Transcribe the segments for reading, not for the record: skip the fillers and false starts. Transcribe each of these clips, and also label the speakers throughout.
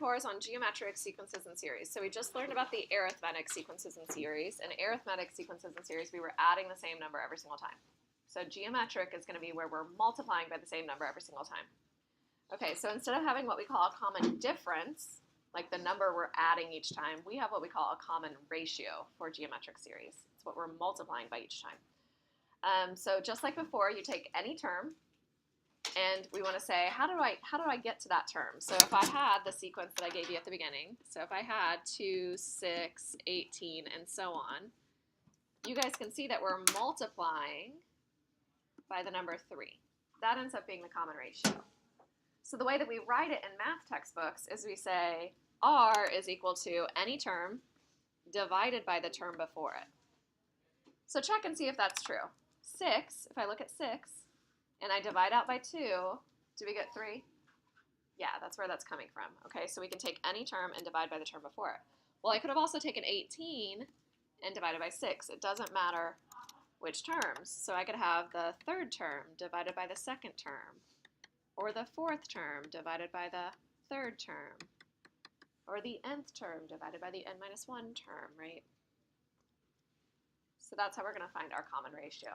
Speaker 1: 11.4 is on geometric sequences and series. So we just learned about the arithmetic sequences and series. In arithmetic sequences and series, we were adding the same number every single time. So geometric is going to be where we're multiplying by the same number every single time. Okay, so instead of having what we call a common difference, like the number we're adding each time, we have what we call a common ratio for geometric series. It's what we're multiplying by each time. So just like before, you take any term, and we want to say, how do I get to that term? So if I had the sequence that I gave you at the beginning, so if I had 2, 6, 18, and so on, you guys can see that we're multiplying by the number 3. That ends up being the common ratio. So the way that we write it in math textbooks is we say R is equal to any term divided by the term before it. So check and see if that's true. 6, if I look at 6, and I divide out by 2, do we get 3? Yeah, that's where that's coming from. Okay, so we can take any term and divide by the term before it. Well, I could have also taken 18 and divided by 6. It doesn't matter which terms. So I could have the third term divided by the second term, or the fourth term divided by the third term, or the nth term divided by the n-1 term, right? So that's how we're going to find our common ratio.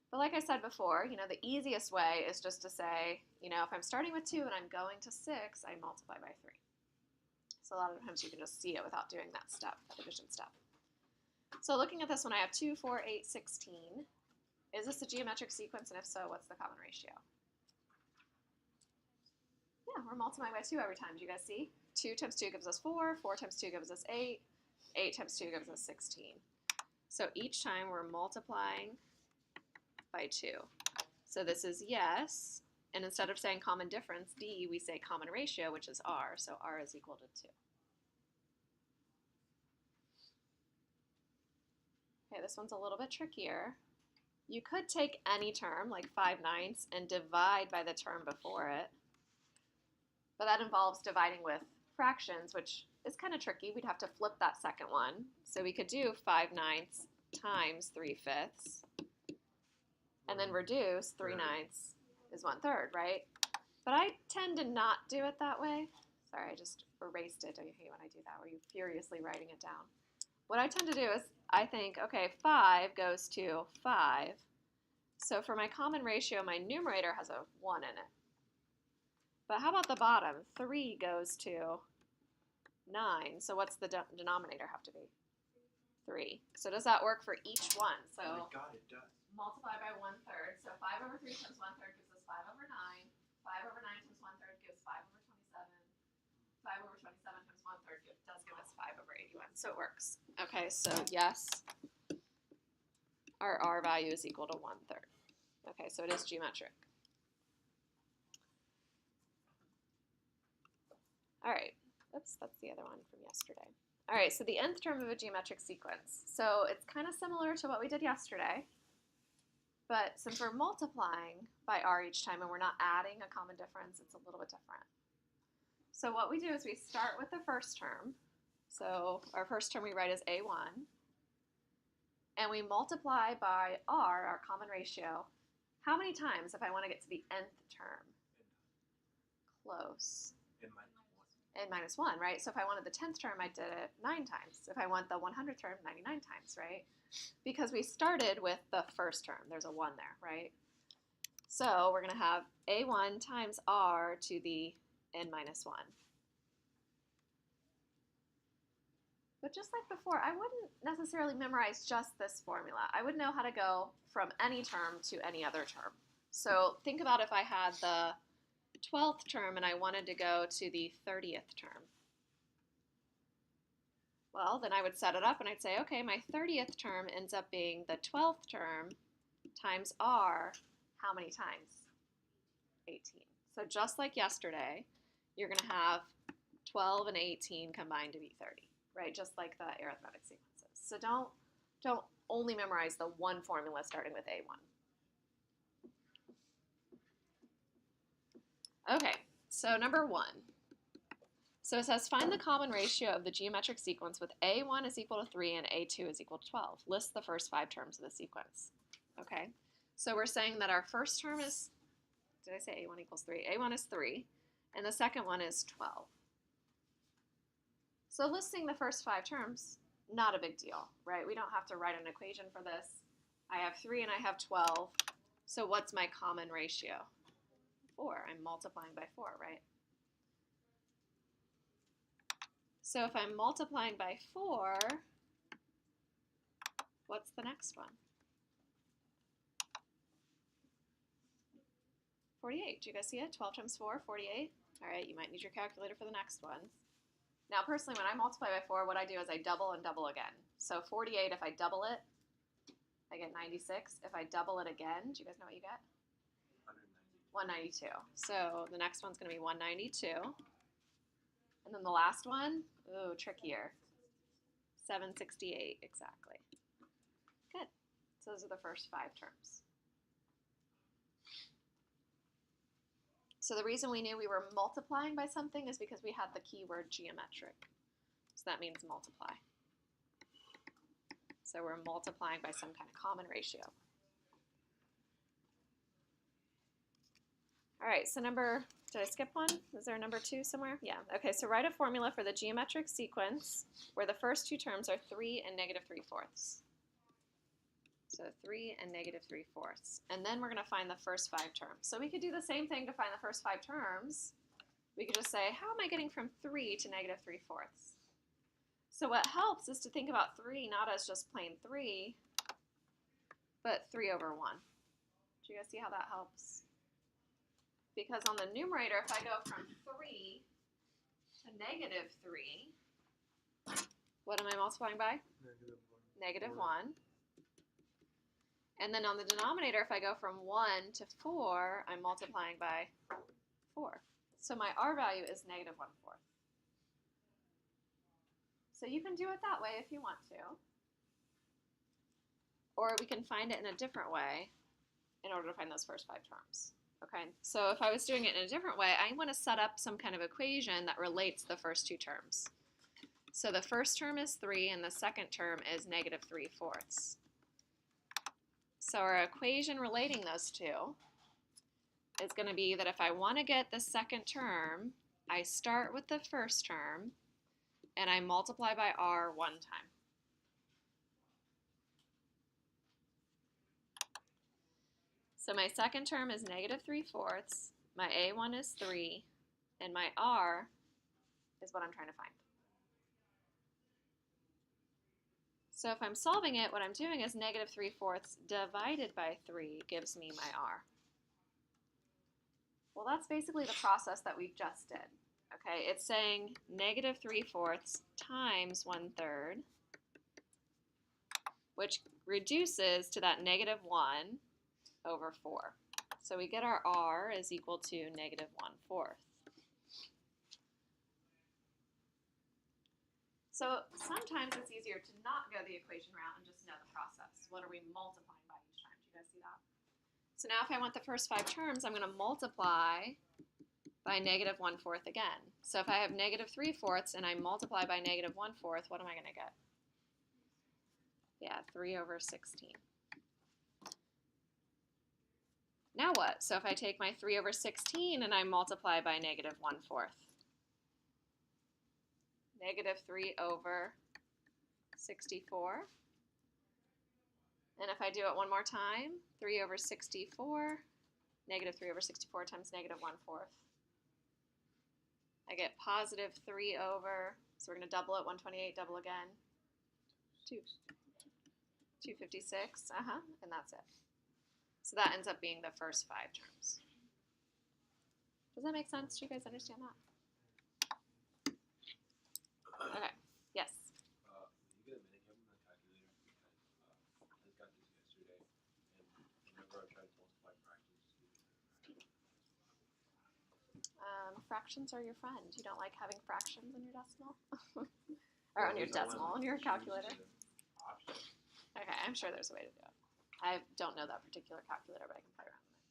Speaker 1: But like I said before, the easiest way is just to say, if I'm starting with 2 and I'm going to 6, I multiply by 3. So a lot of times you can just see it without doing that step, that division step. So looking at this one, I have 2, 4, 8, 16. Is this a geometric sequence? And if so, what's the common ratio? Yeah, we're multiplying by 2 every time. Do you guys see? 2 times 2 gives us 4. 4 times 2 gives us 8. 8 times 2 gives us 16. So each time we're multiplying by 2. So this is yes, and instead of saying common difference, D, we say common ratio, which is R, so R is equal to 2. Okay, this one's a little bit trickier. You could take any term, like 5/9, and divide by the term before it, but that involves dividing with fractions, which is kind of tricky. We'd have to flip that second one. So we could do 5/9 times 3/5, and then reduce 3/9 is 1/3, right? But I tend to not do it that way. Sorry, I just erased it. Don't you hate when I do that, where you're furiously writing it down? What I tend to do is I think, okay, 5 goes to 5. So for my common ratio, my numerator has a 1 in it. But how about the bottom? 3 goes to 9. So what's the denominator have to be? 3. So does that work for each one? So
Speaker 2: oh my God, it does.
Speaker 1: Multiply by 1/3. So 5/3 times 1/3 gives us 5/9. 5/9 times 1/3 gives 5/27. 5/27 times 1/3 does give us 5/81. So it works. Okay, so yes, our R value is equal to 1/3. Okay, so it is geometric. All right. Oops, that's the other one from yesterday. All right, so the nth term of a geometric sequence. So it's kind of similar to what we did yesterday, but since we're multiplying by R each time and we're not adding a common difference, it's a little bit different. So what we do is we start with the first term. So our first term we write as A1, and we multiply by R, our common ratio. How many times if I want to get to the nth term? Close. N-1, right? So if I wanted the 10th term, I did it 9 times. If I want the 100th term, 99 times, right? Because we started with the first term. There's a 1 there, right? So we're going to have A1 times R to the N-1. But just like before, I wouldn't necessarily memorize just this formula. I would know how to go from any term to any other term. So think about if I had the 12th term and I wanted to go to the 30th term. Well, then I would set it up and I'd say, okay, my 30th term ends up being the 12th term times R, how many times? 18. So just like yesterday, you're going to have 12 and 18 combined to be 30, right? Just like the arithmetic sequences. So don't only memorize the one formula starting with A1. Okay, so number 1. So it says find the common ratio of the geometric sequence with A1 is equal to 3 and A2 is equal to 12. List the first 5 terms of the sequence. Okay, so we're saying that our first term is, did I say A1 equals 3? A1 is 3, and the second one is 12. So listing the first 5 terms, not a big deal, right? We don't have to write an equation for this. I have 3 and I have 12. So what's my common ratio? 4. I'm multiplying by 4, right? So if I'm multiplying by 4, what's the next one? 48. Do you guys see it? 12 times 4, 48. All right, you might need your calculator for the next ones. Now, personally, when I multiply by 4, what I do is I double and double again. So 48, if I double it, I get 96. If I double it again, do you guys know what you get? 192. So the next one's going to be 192. And then the last one, ooh, trickier. 768, exactly. Good. So those are the first 5 terms. So the reason we knew we were multiplying by something is because we had the keyword geometric. So that means multiply. So we're multiplying by some kind of common ratio. All right, so did I skip one? Is there a number 2 somewhere? Yeah, okay, so write a formula for the geometric sequence where the first 2 terms are 3 and -3/4. So 3 and -3/4. And then we're going to find the first 5 terms. So we could do the same thing to find the first 5 terms. We could just say, how am I getting from 3 to -3/4? So what helps is to think about 3 not as just plain 3, but 3 over 1. Do you guys see how that helps? Because on the numerator, if I go from 3 to -3, what am I multiplying by? -1. And then on the denominator, if I go from 1 to 4, I'm multiplying by 4. So my R value is -1/4. So you can do it that way if you want to. Or we can find it in a different way in order to find those first 5 terms. Okay, so if I was doing it in a different way, I want to set up some kind of equation that relates the first 2 terms. So the first term is 3 and the second term is -3/4. So our equation relating those 2 is going to be that if I want to get the second term, I start with the first term and I multiply by R 1 time. So my second term is -3/4, my A1 is 3, and my R is what I'm trying to find. So if I'm solving it, what I'm doing is -3/4 divided by 3 gives me my R. Well, that's basically the process that we just did. Okay, it's saying -3/4 times 1/3, which reduces to that -1 over 4. So we get our R is equal to -1/4. So sometimes it's easier to not go the equation route and just know the process. What are we multiplying by each time? Do you guys see that? So now if I want the first 5 terms, I'm going to multiply by -1/4 again. So if I have -3/4 and I multiply by -1/4, what am I going to get? Yeah, 3 over 16. Now what? So if I take my 3 over 16 and I multiply by -1/4. -3 over 64. And if I do it one more time, 3 over 64, -3 over 64 times -1/4. I get +3 over, so we're going to double it, 128, double again, 256, and that's it. So that ends up being the first 5 terms. Does that make sense? Do you guys understand that? Okay, yes?
Speaker 2: You get a minute, give me my calculator because I just got this yesterday, and whenever I try to multiply fractions,
Speaker 1: Fractions are your friend. You don't like having fractions in your decimal? Or on your decimal, on your calculator? Okay, I'm sure there's a way to do it. I don't know that particular calculator, but I can play around with it.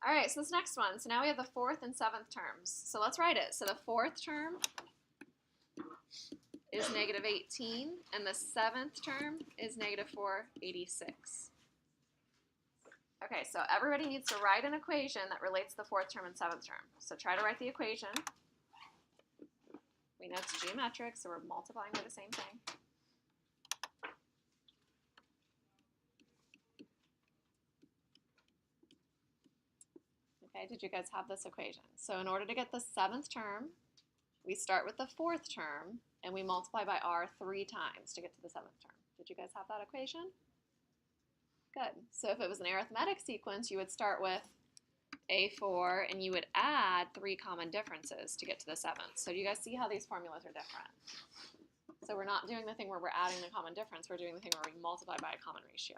Speaker 1: All right, so this next one. So now we have the 4th and 7th terms. So let's write it. So the 4th term is -18, and the 7th term is -486. Okay, so everybody needs to write an equation that relates the 4th term and 7th term. So try to write the equation. We know it's geometric, so we're multiplying by the same thing. Okay, did you guys have this equation? So in order to get the 7th term, we start with the 4th term, and we multiply by r 3 times to get to the 7th term. Did you guys have that equation? Good. So if it was an arithmetic sequence, you would start with A4, and you would add 3 common differences to get to the 7th. So do you guys see how these formulas are different? So we're not doing the thing where we're adding the common difference. We're doing the thing where we multiply by a common ratio.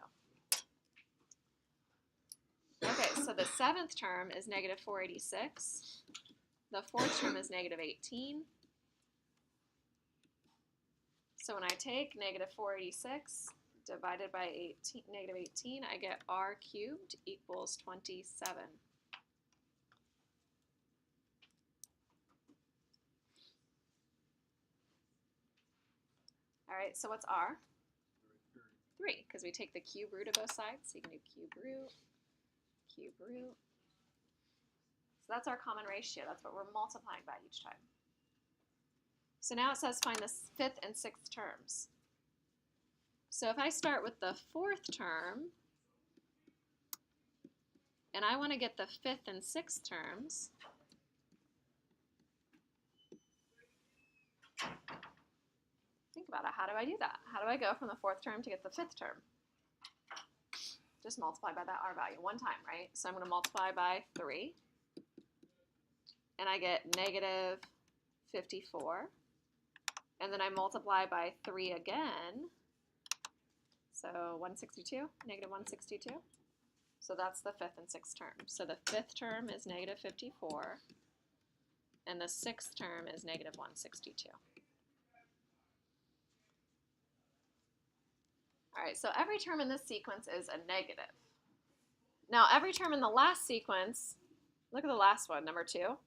Speaker 1: Okay, so the 7th term is negative 486. The 4th term is negative 18. So when I take negative 486 divided by negative 18, I get r cubed equals 27. All right, so what's r? 3, because we take the cube root of both sides. So you can do cube root. So that's our common ratio. That's what we're multiplying by each time. So now it says find the 5th and 6th terms. So if I start with the 4th term, and I want to get the 5th and 6th terms, think about it. How do I do that? How do I go from the 4th term to get the 5th term? Just multiply by that r value one time, right? So I'm going to multiply by 3, and I get negative 54. And then I multiply by 3 again, so 162, negative 162. So that's the 5th and 6th term. So the 5th term is negative 54, and the 6th term is negative 162. All right, so every term in this sequence is a negative. Now, every term in the last sequence, look at the last one, number 2.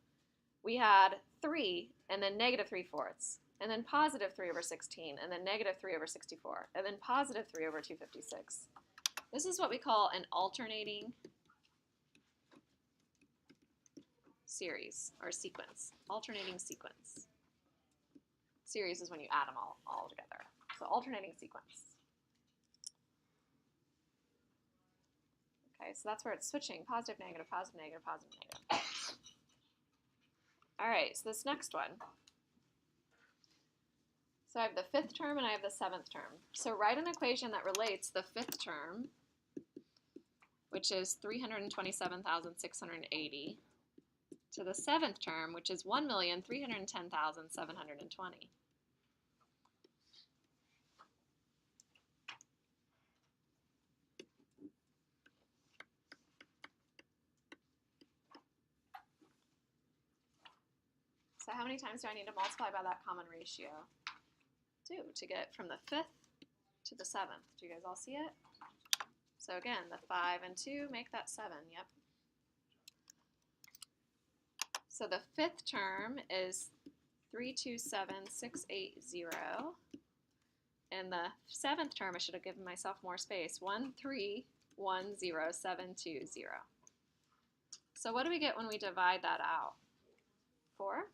Speaker 1: We had 3, and then negative 3/4, and then positive 3 over 16, and then negative 3 over 64, and then positive 3 over 256. This is what we call an alternating series, or sequence. Alternating sequence. Series is when you add them all together. So alternating sequence. Okay, so that's where it's switching. Positive, negative, positive, negative, positive, negative. All right, so this next one. So I have the 5th term and I have the 7th term. So write an equation that relates the 5th term, which is 327,680, to the 7th term, which is 1,310,720. So how many times do I need to multiply by that common ratio? 2 to get from the 5th to the 7th. Do you guys all see it? So again, the 5 and 2 make that 7, yep. So the 5th term is 327,680. And the 7th term, I should have given myself more space, 1310720. So what do we get when we divide that out? 4?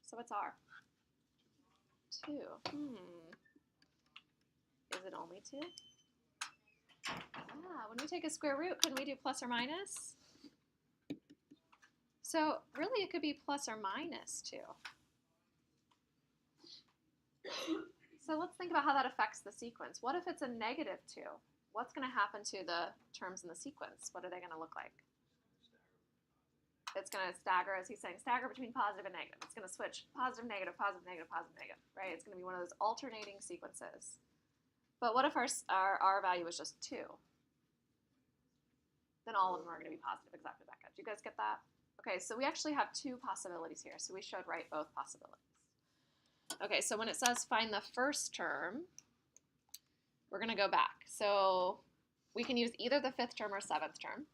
Speaker 1: So what's r? 2. Is it only 2? When we take a square root, couldn't we do plus or minus? So really it could be plus or minus 2. So let's think about how that affects the sequence. What if it's a negative 2? What's going to happen to the terms in the sequence? What are they going to look like? It's going to stagger, as he's saying, stagger between positive and negative. It's going to switch positive, negative, positive, negative, positive, negative, right? It's going to be one of those alternating sequences. But what if our R value was just 2? Then all of them are going to be positive exactly back up. Do you guys get that? Okay, so we actually have 2 possibilities here, so we should write both possibilities. Okay, so when it says find the first term, we're going to go back. So we can use either the 5th term or 7th term.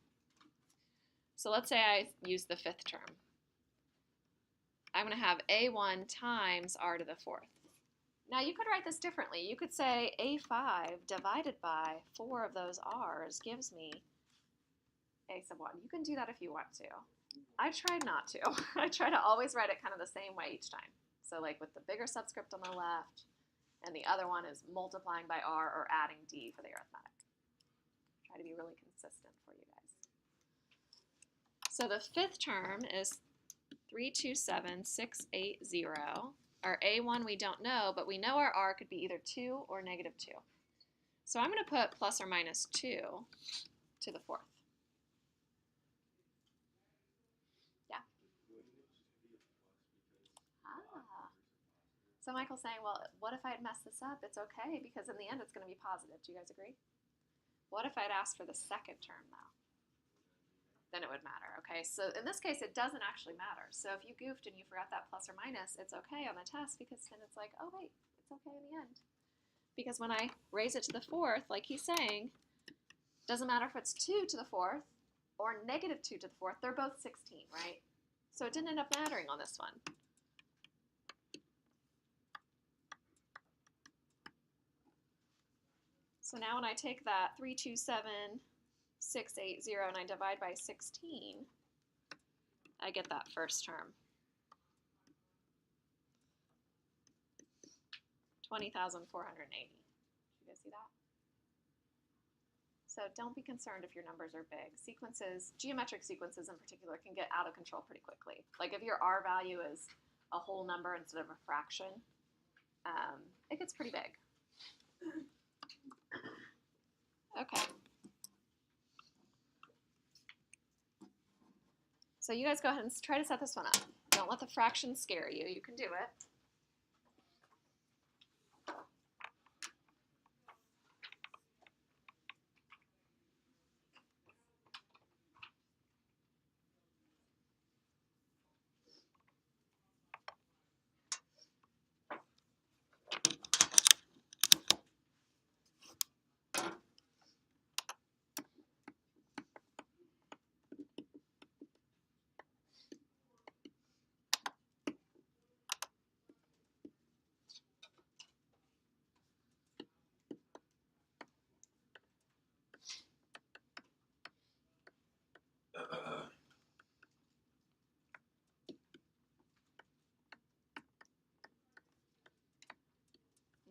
Speaker 1: So let's say I use the 5th term. I'm going to have a1 times r to the 4th. Now you could write this differently. You could say a5 divided by 4 of those r's gives me a sub 1. You can do that if you want to. I tried not to. I try to always write it kind of the same way each time. So like with the bigger subscript on the left, and the other one is multiplying by r or adding d for the arithmetic. Try to be really consistent for you guys. So the fifth term is 327,680. Our a1 we don't know, but we know our r could be either 2 or negative 2. So I'm going to put plus or minus 2 to the fourth. Yeah? Ah. So Michael's saying, well, what if I had messed this up? It's okay, because in the end it's going to be positive. Do you guys agree? What if I'd asked for the second term, though? Then it would matter, okay? So in this case, it doesn't actually matter. So if you goofed and you forgot that plus or minus, it's okay on the test, because then it's like, oh, wait, it's okay in the end. Because when I raise it to the fourth, like he's saying, doesn't matter if it's 2 to the fourth or negative 2 to the fourth, they're both 16, right? So it didn't end up mattering on this one. So now when I take that 327,680 and I divide by 16, I get that first term. 20,480. You guys see that? So don't be concerned if your numbers are big. Sequences, geometric sequences in particular, can get out of control pretty quickly. Like if your r value is a whole number instead of a fraction, it gets pretty big. Okay. So you guys go ahead and try to set this one up. Don't let the fractions scare you. You can do it.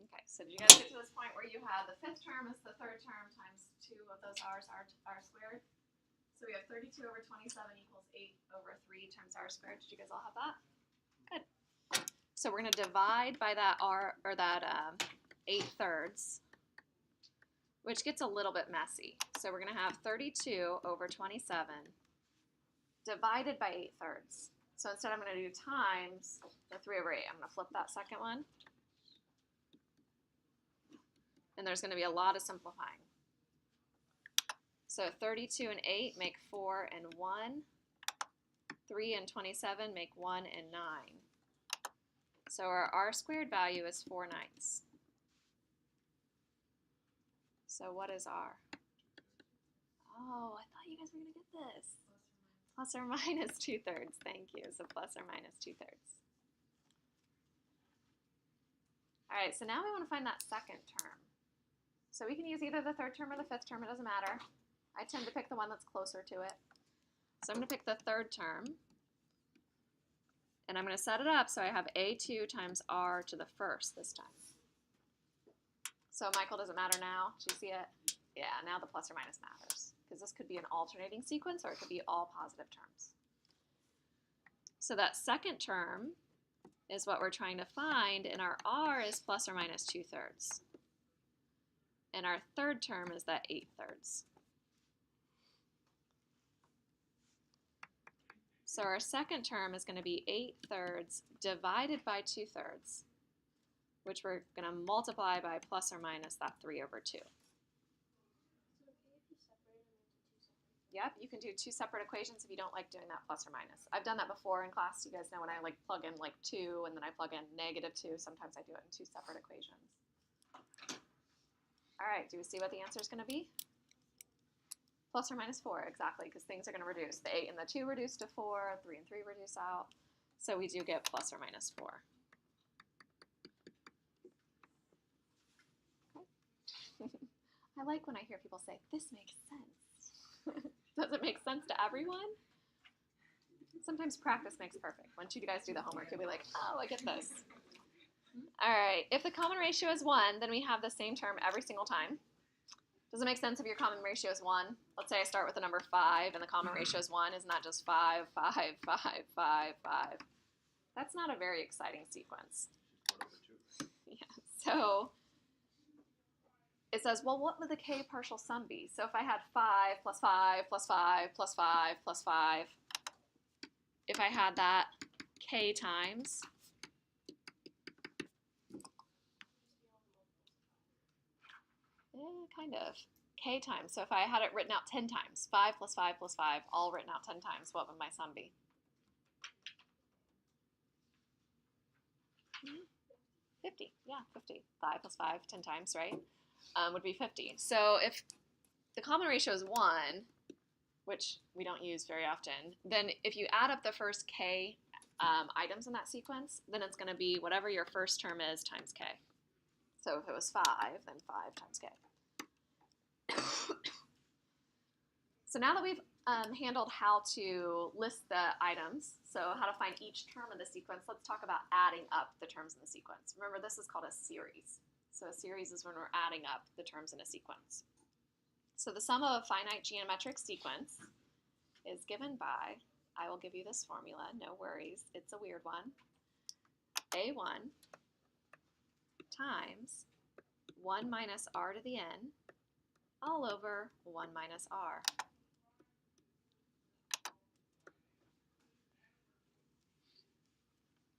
Speaker 1: Okay, so did you guys get to this point where you have the fifth term is the third term times 2 of those r's, r squared? So we have 32 over 27 equals 8 over 3 times r squared. Did you guys all have that? Good. So we're going to divide by that r, or that 8/3, which gets a little bit messy. So we're going to have 32 over 27 divided by 8/3. So instead I'm going to do times the 3 over 8. I'm going to flip that second one. And there's going to be a lot of simplifying. So 32 and 8 make 4 and 1. 3 and 27 make 1 and 9. So our r squared value is 4/9. So what is r? Oh, I thought you guys were going to get this. Plus or minus 2/3. Thank you. So plus or minus 2/3. All right, so now we want to find that second term. So we can use either the third term or the fifth term. It doesn't matter. I tend to pick the one that's closer to it. So I'm going to pick the third term. And I'm going to set it up so I have a2 times r to the first this time. So Michael, does it matter now? Do you see it? Yeah, now the plus or minus matters. Because this could be an alternating sequence or it could be all positive terms. So that second term is what we're trying to find, and our r is plus or minus 2/3. And our third term is that 8/3. So our second term is going to be 8/3 divided by 2/3, which we're going to multiply by plus or minus that 3 over 2. Yep, you can do two separate equations if you don't like doing that plus or minus. I've done that before in class. You guys know when I like plug in like 2 and then I plug in -2. Sometimes I do it in two separate equations. All right, do we see what the answer is going to be? Plus or minus 4, exactly, because things are going to reduce. The 8 and the 2 reduce to 4, 3 and 3 reduce out. So we do get plus or minus 4. Okay. I like when I hear people say, this makes sense. Does it make sense to everyone? Sometimes practice makes perfect. Once you guys do the homework, you'll be like, oh, look at this. All right, if the common ratio is 1, then we have the same term every single time. Does it make sense if your common ratio is 1? Let's say I start with the number 5 and the common ratio is 1. Isn't that just 5, 5, 5, 5, 5? That's not a very exciting sequence.
Speaker 2: 1/2.
Speaker 1: Yeah, so it says, well, what would the k partial sum be? So if I had 5 plus 5 plus 5 plus 5 plus 5, if I had that k times, kind of, k times. So if I had it written out 10 times, 5 plus 5 plus 5, all written out 10 times, what would my sum be? 50, yeah, 50. 5 plus 5, 10 times, right? Would be 50. So if the common ratio is 1, which we don't use very often, then if you add up the first k items in that sequence, then it's going to be whatever your first term is times k. So if it was 5, then 5 times k. So now that we've handled how to list the items, so how to find each term in the sequence, let's talk about adding up the terms in the sequence. Remember, this is called a series. So a series is when we're adding up the terms in a sequence. So the sum of a finite geometric sequence is given by, I will give you this formula, no worries, it's a weird one, a1 times 1 minus r to the n all over 1 minus r.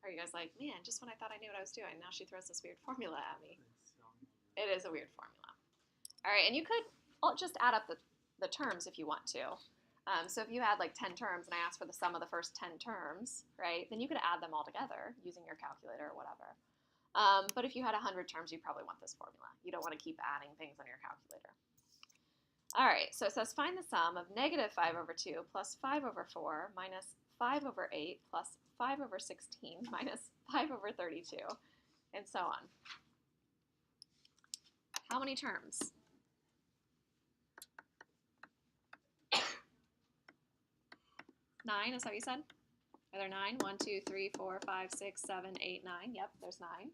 Speaker 1: Are you guys like, man, just when I thought I knew what I was doing, now she throws this weird formula at me. It is a weird formula. All right, and you could just add up the terms if you want to. So if you had like 10 terms and I asked for the sum of the first 10 terms, right, then you could add them all together using your calculator or whatever. But if you had 100 terms, you probably want this formula. You don't want to keep adding things on your calculator. All right, so it says find the sum of negative 5 over 2 plus 5 over 4 minus 5 over 8 plus 5 over 16 minus 5 over 32, and so on. How many terms? Nine, is that what you said? Are there 9? 1, 2, 3, 4, 5, 6, 7, 8, 9. Yep, there's 9.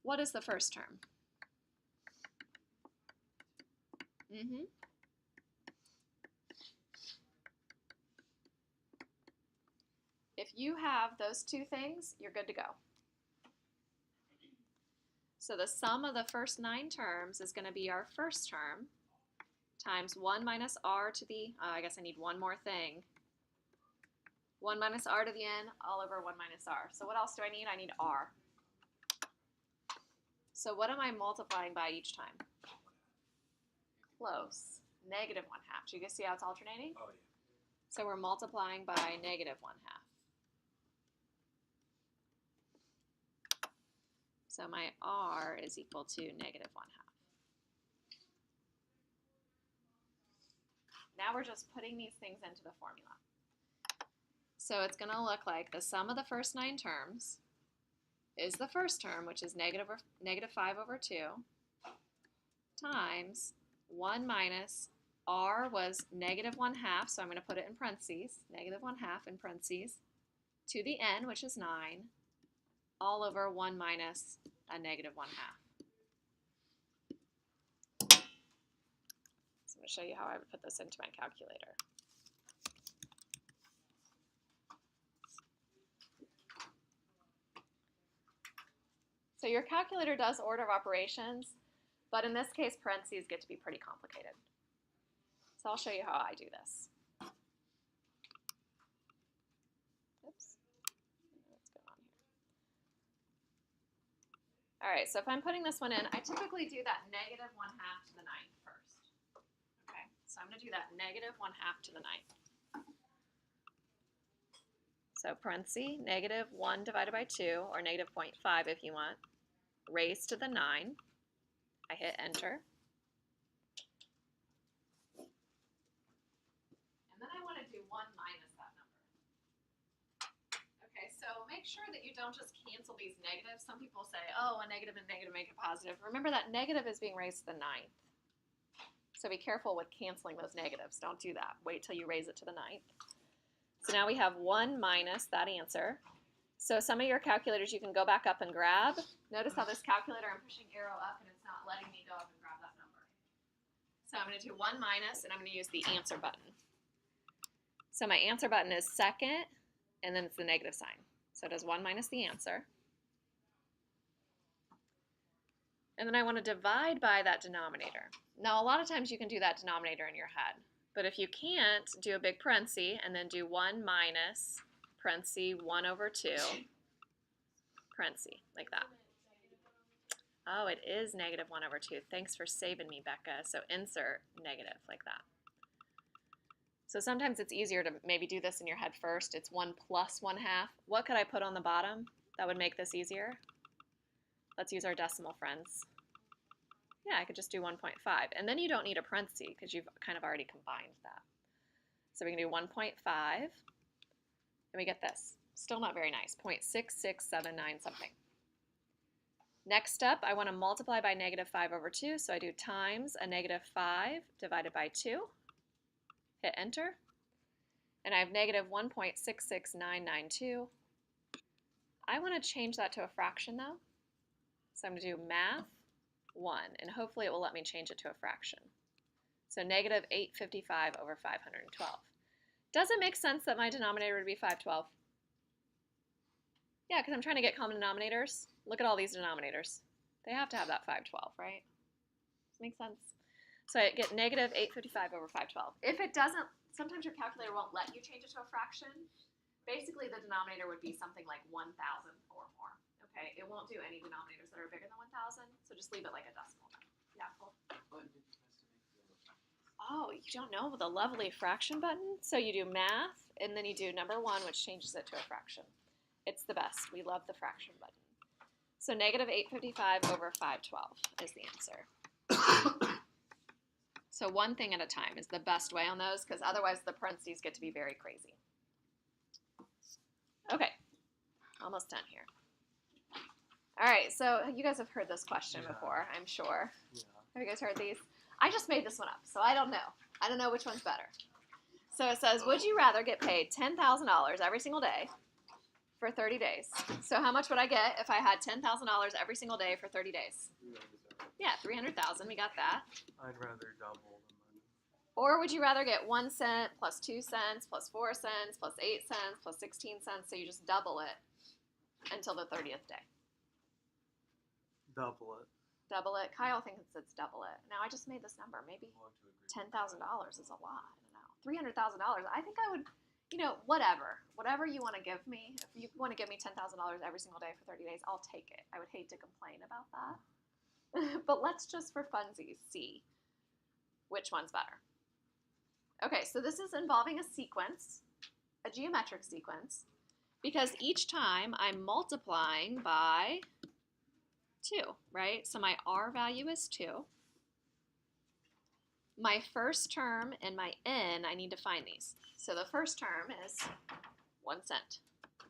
Speaker 1: What is the first term? If you have those two things, you're good to go. So the sum of the first 9 terms is going to be our first term times 1 minus r to the, I guess I need one more thing, 1 minus r to the n all over 1 minus r. So what else do I need? I need r. So what am I multiplying by each time? Close. Negative 1/2. Do you guys see how it's alternating?
Speaker 2: Oh, yeah.
Speaker 1: So we're multiplying by negative 1/2. So my r is equal to negative 1/2. Now we're just putting these things into the formula. So it's going to look like the sum of the first 9 terms is the first term, which is negative 5 over 2, times 1 minus r was negative 1/2, so I'm going to put it in parentheses, negative 1/2 in parentheses, to the n, which is 9, all over 1 minus a negative 1/2. So I'm going to show you how I would put this into my calculator. So your calculator does order of operations, but in this case, parentheses get to be pretty complicated. So I'll show you how I do this. Oops. What's going on here? All right, so if I'm putting this one in, I typically do that negative 1/2 to the 9th first. Okay, so I'm going to do that negative 1/2 to the 9th. So parenthesis, negative 1 divided by 2, or negative 0.5 if you want, raised to the 9. I hit enter. And then I want to do 1 minus that number. Okay, so make sure that you don't just cancel these negatives. Some people say, oh, a negative and negative make a positive. Remember that negative is being raised to the 9th. So be careful with canceling those negatives. Don't do that. Wait till you raise it to the 9th. So now we have 1 minus that answer. So some of your calculators you can go back up and grab. Notice how this calculator, I'm pushing arrow up and it's not letting me go up and grab that number. So I'm going to do 1 minus, and I'm going to use the answer button. So my answer button is second, and then it's the negative sign. So it does 1 minus the answer. And then I want to divide by that denominator. Now, a lot of times you can do that denominator in your head. But if you can't, do a big parenthesis, and then do 1 minus parenthesis 1 over 2, parenthesis, like that. Oh, it is negative 1 over 2. Thanks for saving me, Becca. So insert negative, like that. So sometimes it's easier to maybe do this in your head first. It's 1 plus 1/2. What could I put on the bottom that would make this easier? Let's use our decimal friends. Yeah, I could just do 1.5. And then you don't need a parenthesis because you've kind of already combined that. So we can do 1.5, and we get this. Still not very nice, 0.6679 something. Next step, I want to multiply by negative 5 over 2, so I do times a negative 5 divided by 2. Hit enter, and I have negative 1.66992. I want to change that to a fraction though, so I'm going to do math 1, and hopefully it will let me change it to a fraction. So negative 855 over 512. Does it make sense that my denominator would be 512? Yeah, because I'm trying to get common denominators. Look at all these denominators. They have to have that 512, right? Does it make sense? So I get negative 855 over 512. If it doesn't, sometimes your calculator won't let you change it to a fraction. Basically, the denominator would be something like 1,000 or more. Okay, it won't do any denominators that are bigger than 1,000, so just leave it like a decimal. Yeah, cool. Oh, you don't know the lovely fraction button? So you do math, and then you do number 1, which changes it to a fraction. It's the best. We love the fraction button. So negative 855 over 512 is the answer. So one thing at a time is the best way on those, because otherwise the parentheses get to be very crazy. Okay, almost done here. All right, so you guys have heard this question before, I'm sure. Yeah. Have you guys heard these? I just made this one up, so I don't know. I don't know which one's better. So it says, would you rather get paid $10,000 every single day for 30 days? So how much would I get if I had $10,000 every single day for 30 days? Yeah, 300,000, we got that.
Speaker 2: I'd rather double the money.
Speaker 1: Or would you rather get 1 cent plus 2 cents plus 4 cents plus 8 cents plus 16 cents, so you just double it until the 30th day?
Speaker 2: Double it.
Speaker 1: Double it. Kyle thinks it's double it. Now I just made this number. Maybe $10,000 is a lot. I don't know. $300,000. I think I would, whatever you want to give me. If you want to give me $10,000 every single day for 30 days, I'll take it. I would hate to complain about that. But let's just for funsies see which one's better. Okay, so this is involving a sequence, a geometric sequence, because each time I'm multiplying by 2, right? So my R value is 2. My first term and my N, I need to find these. So the first term is 1 cent,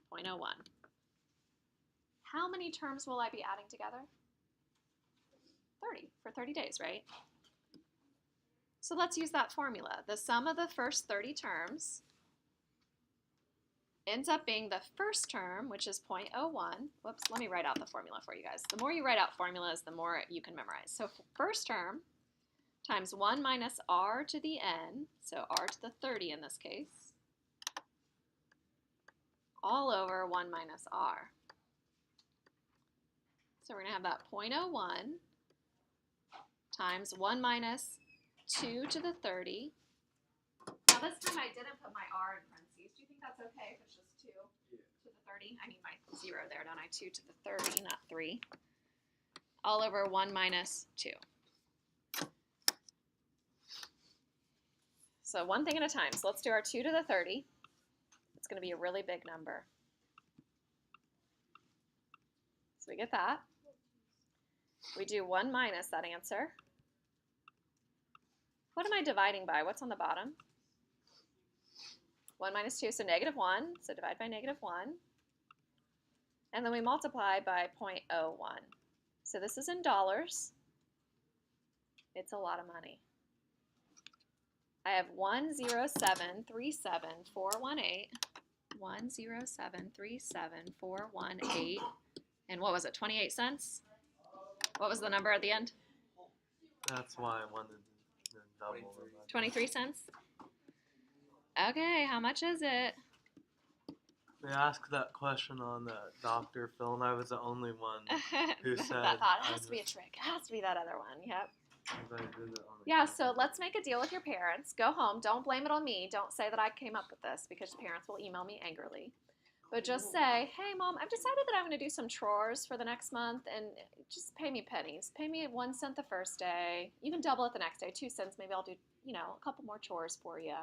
Speaker 1: 0.01. How many terms will I be adding together? 30, for 30 days, right? So let's use that formula. The sum of the first 30 terms ends up being the first term, which is 0.01. Whoops, let me write out the formula for you guys. The more you write out formulas, the more you can memorize. So first term times 1 minus r to the n, so r to the 30 in this case, all over 1 minus r. So we're going to have that 0.01 times 1 minus 2 to the 30. Now this time I didn't put my r in parentheses. Do you think that's okay if it's just 2 to the 30? I need my 0 there, don't I? 2 to the 30, not 3. All over 1 minus 2. So one thing at a time. So let's do our 2 to the 30. It's going to be a really big number. So we get that. We do 1 minus that answer. What am I dividing by? What's on the bottom? 1 minus 2, so negative 1. So divide by negative 1. And then we multiply by 0.01. So this is in dollars. It's a lot of money. I have 107374418. 107374418. And what was it? 28 cents? What was the number at the end?
Speaker 3: That's why I wanted to double.
Speaker 1: 23 cents? Okay, how much is it?
Speaker 3: They asked that question on the Dr. Phil, and I was the only one who said.
Speaker 1: That thought it has to be a trick. It has to be that other one. Yep.
Speaker 3: I did it on the
Speaker 1: Yeah, so let's make a deal with your parents. Go home. Don't blame it on me. Don't say that I came up with this because your parents will email me angrily. But just say, hey, Mom, I've decided that I'm going to do some chores for the next month and just pay me pennies. Pay me 1 cent the first day. You can double it the next day, 2 cents. Maybe I'll do, a couple more chores for you.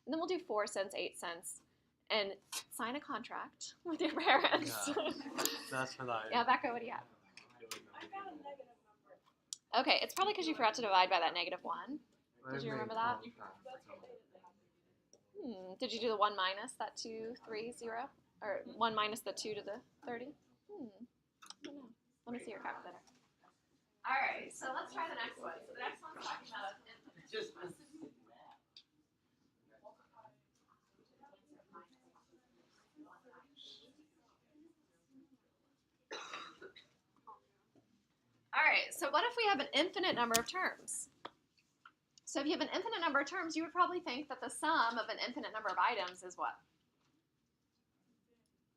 Speaker 1: And then we'll do 4 cents, 8 cents, and sign a contract with your parents.
Speaker 3: Yeah, that's what I.
Speaker 1: Yeah, Becca, what do you have? Okay, it's probably because you forgot to divide by that -1. Did you remember that? Did you do the 1 minus that 230? Or 1 minus the 2 to the 30? I don't know. Let me see your calculator. All right, so let's try the next one. So the next one's talking about infinite. All right, so what if we have an infinite number of terms? So if you have an infinite number of terms, you would probably think that the sum of an infinite number of items is what?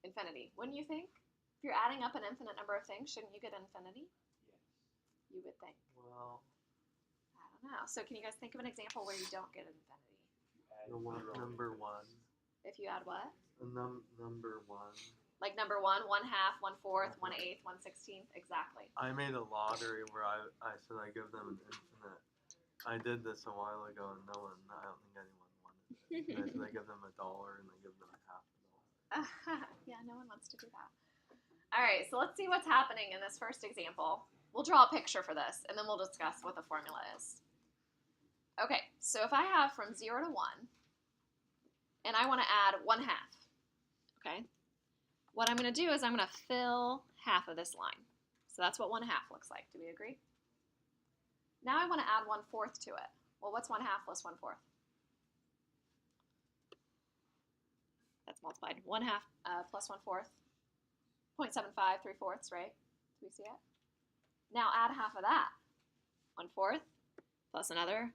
Speaker 1: Infinity. Wouldn't you think? If you're adding up an infinite number of things, shouldn't you get infinity? You would think.
Speaker 3: Well,
Speaker 1: I don't know. So can you guys think of an example where you don't get infinity?
Speaker 3: number 1.
Speaker 1: If you add what?
Speaker 3: Number 1.
Speaker 1: Like number 1, 1/2, 1/4, 1/8, 1/16. Exactly.
Speaker 3: I made a lottery where I said I give them an infinite. I did this a while ago, and I don't think anyone wanted it. And I said I give them $1, and I give them $0.50.
Speaker 1: Yeah, no one wants to do that. All right, so let's see what's happening in this first example. We'll draw a picture for this, and then we'll discuss what the formula is. Okay, so if I have from 0 to 1, and I want to add 1/2, okay? What I'm going to do is I'm going to fill half of this line. So that's what 1/2 looks like. Do we agree? Now I want to add 1/4 to it. Well, what's 1/2 plus 1/4? That's multiplied. 1/2 plus 1/4. 0.75, 3/4, right? Do we see it? Now add half of that. 1/4 plus another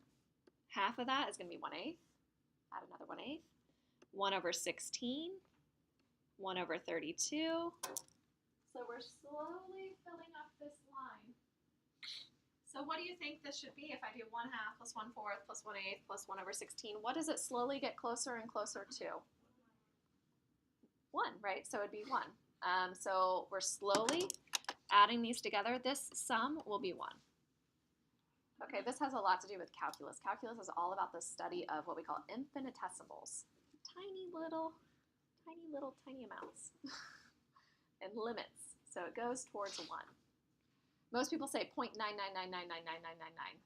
Speaker 1: half of that is going to be 1/8. Add another 1/8. 1/16. 1/32. So we're slowly filling up this line. So what do you think this should be if I do 1/2 plus 1/4 plus 1/8 plus 1/16? What does it slowly get closer and closer to? 1, right? So it'd be 1. So we're slowly adding these together. This sum will be 1. Okay, this has a lot to do with calculus. Calculus is all about the study of what we call infinitesimals. Tiny amounts and limits. So it goes towards 1. Most people say 0.999999999.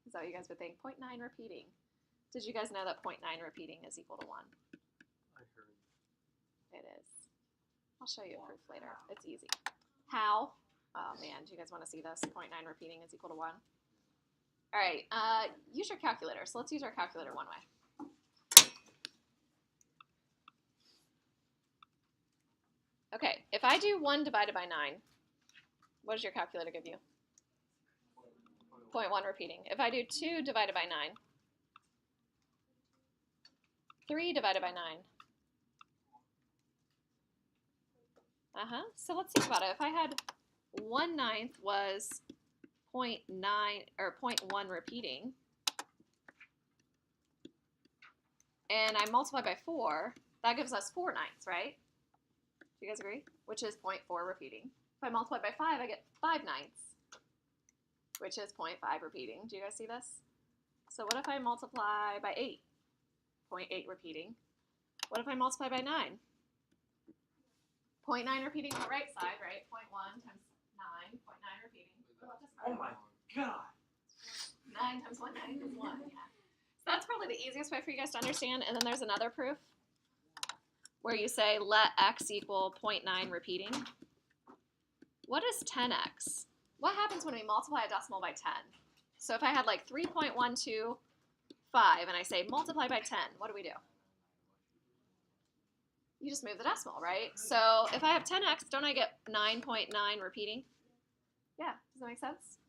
Speaker 1: Is that what you guys would think? 0.9 repeating. Did you guys know that 0.9 repeating is equal to 1?
Speaker 3: I heard.
Speaker 1: It is. I'll show you a proof later. It's easy. How? Oh man, do you guys want to see this? 0.9 repeating is equal to 1. All right, use your calculator. So let's use our calculator one way. Okay, if I do 1 divided by 9, what does your calculator give you? 0.1 repeating. If I do 2 divided by 9, 3 divided by 9. So let's think about it. If I had 1/9 was 0.9 or 0.1 repeating, and I multiply by 4, that gives us 4/9, right? Do you guys agree? Which is 0.4 repeating. If I multiply by 5, I get 5/9, which is 0.5 repeating. Do you guys see this? So what if I multiply by 8? 0.8 repeating. What if I multiply by 9? 0.9 repeating on the right side, right? 0.1 times 9, 0.9 repeating.
Speaker 2: Oh my god!
Speaker 1: 9 times 1, 9 is 1, yeah. So that's probably the easiest way for you guys to understand. And then there's another proof where you say let x equal 0.9 repeating. What is 10x? What happens when we multiply a decimal by 10? So if I had like 3.125 5 and I say multiply by 10, what do? You just move the decimal, right? So if I have 10x, don't I get 9.9 repeating? Yeah, does that make sense?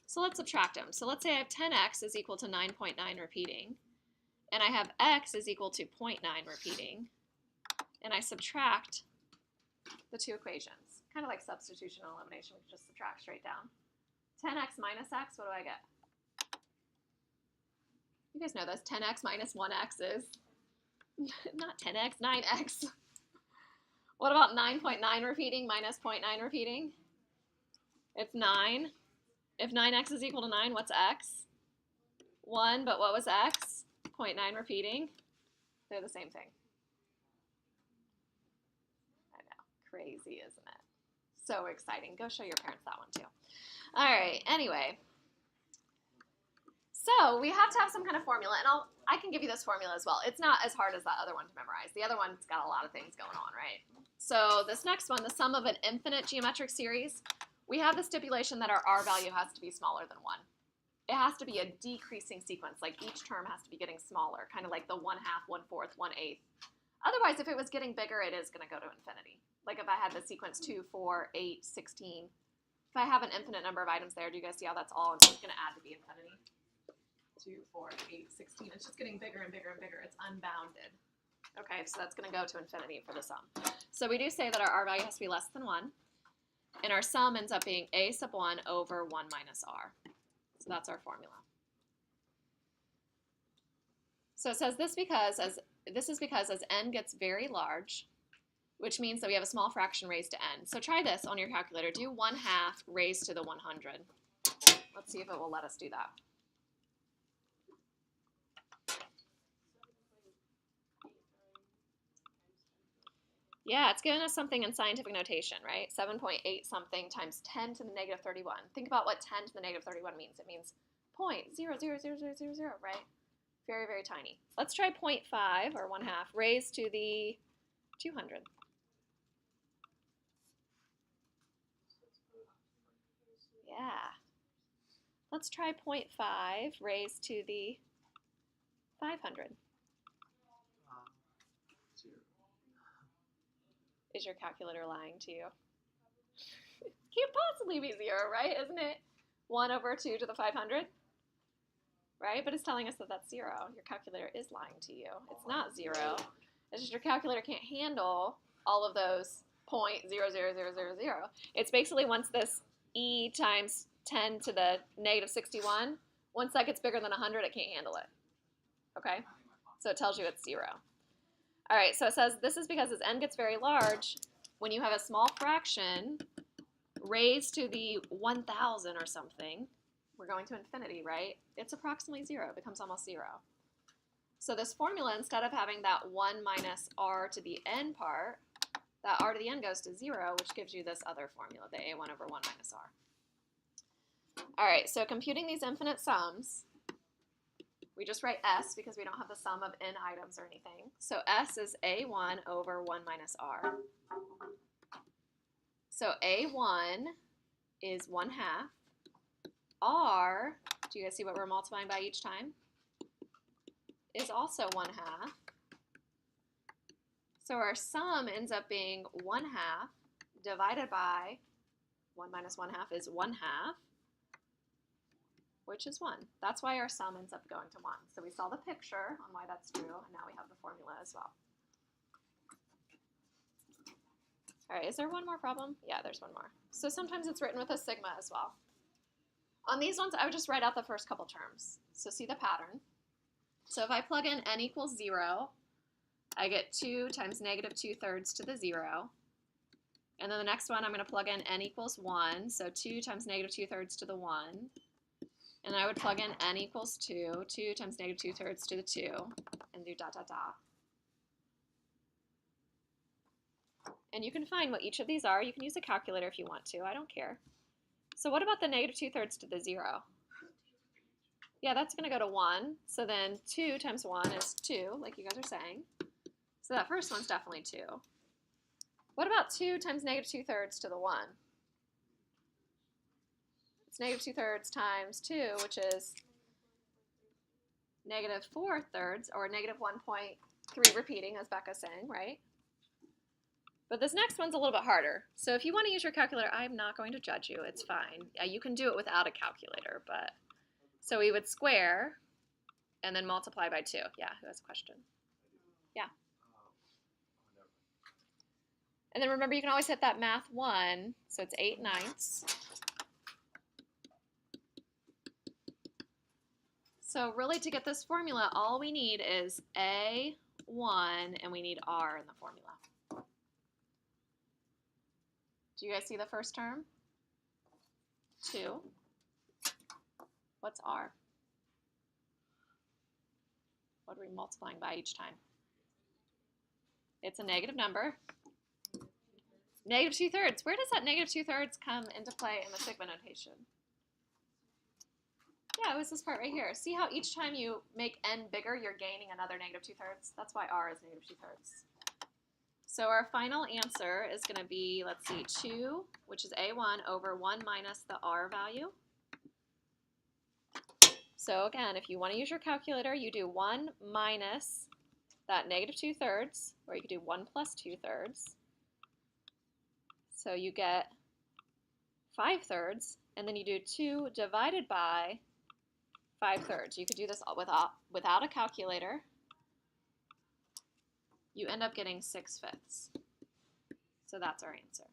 Speaker 1: So let's subtract them. So let's say I have 10x is equal to 9.9 repeating, and I have x is equal to 0.9 repeating, and I subtract the two equations. Kind of like substitution and elimination, we can just subtract straight down. 10x minus x, what do I get? You guys know this, 10x minus 1x is not 10x, 9x. What about 9.9 repeating minus 0.9 repeating? It's 9. If 9x is equal to 9, what's x? 1, but what was x? 0.9 repeating. They're the same thing. I know, crazy, isn't it? So exciting. Go show your parents that one too. All right, anyway. So we have to have some kind of formula, and I can give you this formula as well. It's not as hard as that other one to memorize. The other one's got a lot of things going on, right? So this next one, the sum of an infinite geometric series, we have the stipulation that our R value has to be smaller than 1. It has to be a decreasing sequence, like each term has to be getting smaller, kind of like the 1/2, 1/4, 1/8. Otherwise, if it was getting bigger, it is going to go to infinity. Like if I had the sequence 2, 4, 8, 16. If I have an infinite number of items there, do you guys see how that's all going to add to be infinity? 2, 4, 8, 16. It's just getting bigger and bigger and bigger. It's unbounded. Okay, so that's going to go to infinity for the sum. So we do say that our R value has to be less than 1. And our sum ends up being a sub 1 over 1 minus r. So that's our formula. So it says this is because as n gets very large, which means that we have a small fraction raised to n. So try this on your calculator. Do 1/2 raised to the 100. Let's see if it will let us do that. Yeah, it's giving us something in scientific notation, right? 7.8 something times 10 to the negative 31. Think about what 10 to the negative 31 means. It means 0.000000, right? Very, very tiny. Let's try 0.5 or 1/2 raised to the 200. Yeah. Let's try 0.5 raised to the 500. Is your calculator lying to you? Can't possibly be 0, right? Isn't it 1 over 2 to the 500? Right? But it's telling us that that's 0. Your calculator is lying to you. It's not 0. It's just your calculator can't handle all of those 0.00000. It's basically once this e times 10 to the negative 61, once that gets bigger than 100, it can't handle it. Okay? So it tells you it's 0. All right, so it says this is because as n gets very large, when you have a small fraction raised to the 1,000 or something, we're going to infinity, right? It's approximately 0. It becomes almost 0. So this formula, instead of having that 1 minus r to the n part, that r to the n goes to 0, which gives you this other formula, the a1 over 1 minus r. All right, so computing these infinite sums, we just write s because we don't have the sum of n items or anything. So s is a1 over 1 minus r. So a1 is 1/2. R, do you guys see what we're multiplying by each time? Is also 1/2. So our sum ends up being 1/2 divided by 1 minus 1/2 is 1/2, which is 1. That's why our sum ends up going to 1. So we saw the picture on why that's true, and now we have the formula as well. All right, is there one more problem? Yeah, there's one more. So sometimes it's written with a sigma as well. On these ones, I would just write out the first couple terms. So see the pattern. So if I plug in n equals 0, I get 2 times negative 2/3 to the 0. And then the next one, I'm going to plug in n equals 1. So 2 times negative 2/3 to the 1. And I would plug in n equals 2. 2 times negative 2/3 to the 2. And do dot, dot, dot. And you can find what each of these are. You can use a calculator if you want to. I don't care. So what about the negative 2/3 to the 0? Yeah, that's going to go to 1. So then 2 times 1 is 2, like you guys are saying. So that first one's definitely 2. What about 2 times negative 2/3 to the 1? It's negative 2/3 times 2, which is negative 4/3, or negative 1.3 repeating, as Becca's saying, right? But this next one's a little bit harder. So if you want to use your calculator, I'm not going to judge you. It's fine. You can do it without a calculator, but so we would square and then multiply by 2. Yeah, who has a question? Yeah. And then remember, you can always hit that math 1, so it's 8/9. So really, to get this formula, all we need is A1, and we need R in the formula. Do you guys see the first term? 2. What's R? What are we multiplying by each time? It's a negative number. Negative 2/3. Where does that negative 2/3 come into play in the sigma notation? Yeah, it was this part right here. See how each time you make n bigger, you're gaining another negative 2/3? That's why R is negative 2/3. So our final answer is going to be, let's see, 2, which is A1 over 1 minus the R value. So again, if you want to use your calculator, you do 1 minus that negative 2/3, or you could do 1 plus 2/3. So you get 5/3, and then you do 2 divided by 5/3. You could do this without a calculator. You end up getting 6/5. So that's our answer.